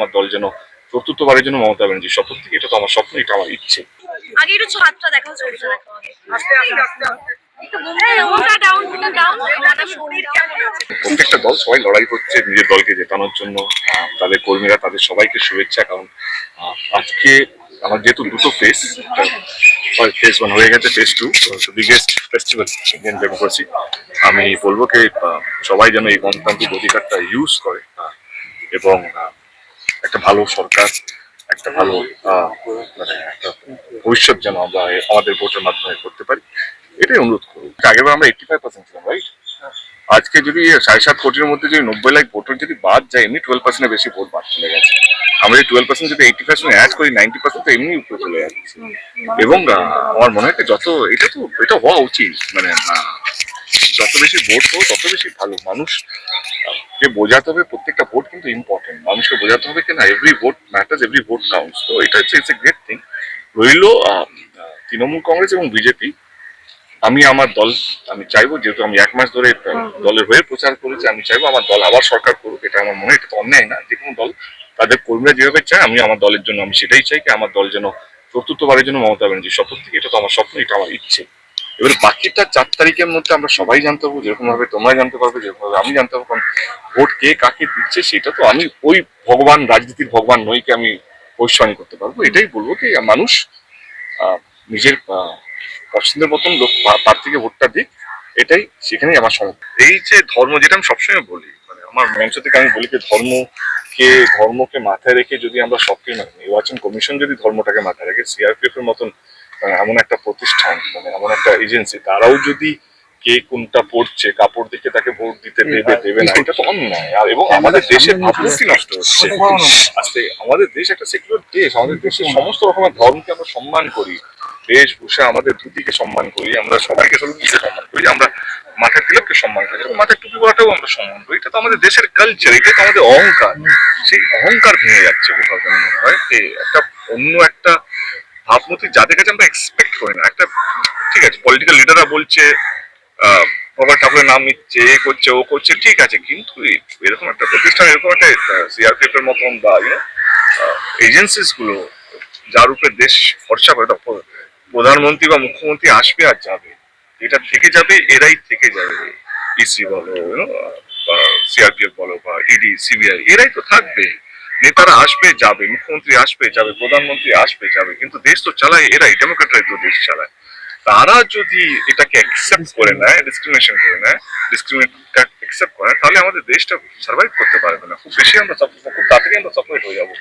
আমার দল যেন চতুর্থবারের জন্য মমতা ব্যানার্জির শপথ থেকে, এটা তো আমার স্বপ্ন, এটা আমার ইচ্ছে। আগে একটু ছাদটা দেখাও, ছবিটা দেখাও প্রত্যেকটা দল সবাই লড়াই করছে নিজের দলকে জেতানোর জন্য, তাদের কর্মীরা তাদের সবাইকে শুভেচ্ছা। কারণ আজকে আমার যেহেতু দুটো ফেজ, ফেজ 1 হয়ে গেছে, phase 2 biggest festival Indian democracy. আমি বলবো কি সবাই যেন এই গণতান্ত্রিক অধিকারটা ইউজ করে এবং একটা ভালো সরকার, একটা ভালো মানে একটা ভবিষ্যৎ যেন আমরা আমাদের ভোটের মাধ্যমে করতে পারি, এটাই অনুরোধ করবো। আগেবার আমরা 85% ছিলাম, রাইট? আজকে যদি 7.5 কোটির মধ্যে যদি 90 লাখ ভোটার যদি বাদ যায়, এমনি 12% বেশি ভোট বাদ চলে গেছে। আমরা এই 12% যদি 80% অ্যাড করি, 90% তো এমনি উপরে চলে যাচ্ছে। এবং আমার মনে হয় এটা হওয়া উচিত, মানে যত বেশি ভোট পাবো তত বেশি ভালো। মানুষকে বোঝাতে হবে প্রত্যেকটা ভোট কিন্তু ইম্পর্টেন্ট, মানুষকে বোঝাতে হবে কিনা every vote matters, every vote counts. তো এটা হচ্ছে ইটস এ গ্রেট থিং। রইল তৃণমূল কংগ্রেস এবং বিজেপি, আমি আমার দল, আমি চাইবো, যেহেতু আমি 1 মাস ধরে দলের হয়ে প্রচার করেছি, আমি চাইবো আমার দল আবার সরকার করুক। এটা আমার মনে হয় এটা তো অন্যায় না। যে কোনো দল তাদের কর্মীরা যেভাবে চায়, আমি আমার দলের জন্য আমি সেটাই চাই, কি আমার দল যেন চতুর্থবারের জন্য মমতা ব্যানার্জির শপথ থেকে, এটা তো আমার স্বপ্ন, এটা আমার ইচ্ছে। এবার বাকিটা 4 তারিখের মধ্যে আমরা সবাই জানতে পারবো, যেরকম ভাবে তোমরা জানতে পারবে, যেরকম ভাবে আমি জানতে পারবো। কারণ ভোট কে কাকে দিচ্ছে সেটা তো আমি ওই ভগবান, রাজনীতির ভগবান নইকে আমি ভবিষ্যৎবাণী করতে পারবো। এটাই বলবো কি মানুষ নিজের পছন্দের মতন লোক তার থেকে ভোটটা দিক, এটাই সেখানেই আমার সমর্থন। এই যে ধর্ম, যেটা আমি সবসময় বলি, মানে আমার মঞ্চ থেকে আমি বলি যে ধর্মকে মাথায় রেখে যদি আমরা সবকে, নির্বাচন কমিশন যদি ধর্মটাকে মাথায় রেখে, সিআরপিএফ এর মতন এমন একটা প্রতিষ্ঠান, মানে এমন একটা এজেন্সি, তারাও যদি কে কোনটা পড়ছে কাপড় দেখে তাকে ভোট দিতে দেবে না, এটা তো অন্যায়। আর এবং আমাদের দেশের ভাবমূর্তি নষ্ট হচ্ছে। আজকে আমাদের দেশ একটা সেকুলার দেশ, আমাদের দেশের সমস্ত রকমের ধর্মকে আমরা সম্মান করি, বেশভূষা আমাদের ধুতিকে সম্মান করি, আমরা সবাইকে সম্মান করি, আমরা মাথার তিলককে সম্মান করি, মাথার টুপি পরাটাও আমরা সম্মান করি। এটা তো আমাদের দেশের কালচার, এটা তো আমাদের অহংকার। সেই অহংকার ভেঙে যাচ্ছে কোথাও যেন মনে হয় একটা অন্য একটা ভাবমূর্তি যাদের কাছে আমরা এক্সপেক্ট করি না। একটা ঠিক আছে, পলিটিক্যাল লিডাররা বলছে বাবা ঠাকুরের নাম নিচ্ছে, এ করছে ও করছে, ঠিক আছে, কিন্তু এরকম একটা প্রতিষ্ঠান, এরকম একটা সিআরপিএফ এর মতন বা এজেন্সিস গুলো যার উপরে দেশ ভরসা করে, তখন প্রধানমন্ত্রী বা মুখ্যমন্ত্রী আসবে আর যাবে, এটা থেকে যাবে, এরাই থেকে যাবে। ইসি বলো বা সিআরপিএফ বলো বা ইডি সিবিআই, এরাই তো থাকবে। নেতারা আসবে যাবে, মুখ্যমন্ত্রী আসবে যাবে, প্রধানমন্ত্রী আসবে যাবে, কিন্তু দেশ তো চালায় এরাই, ডেমোক্রেটরাই তো দেশ চালায়। তারা যদি এটাকে অ্যাকসেপ্ট করে নেয়, ডিসক্রিমিনেশন করে নেয়, অ্যাকসেপ্ট করে, তাহলে আমাদের দেশটা সার্ভাইভ করতে পারবে না। খুব বেশি আমরা খুব তাড়াতাড়ি আমরা সাফারেট হয়ে যাবো।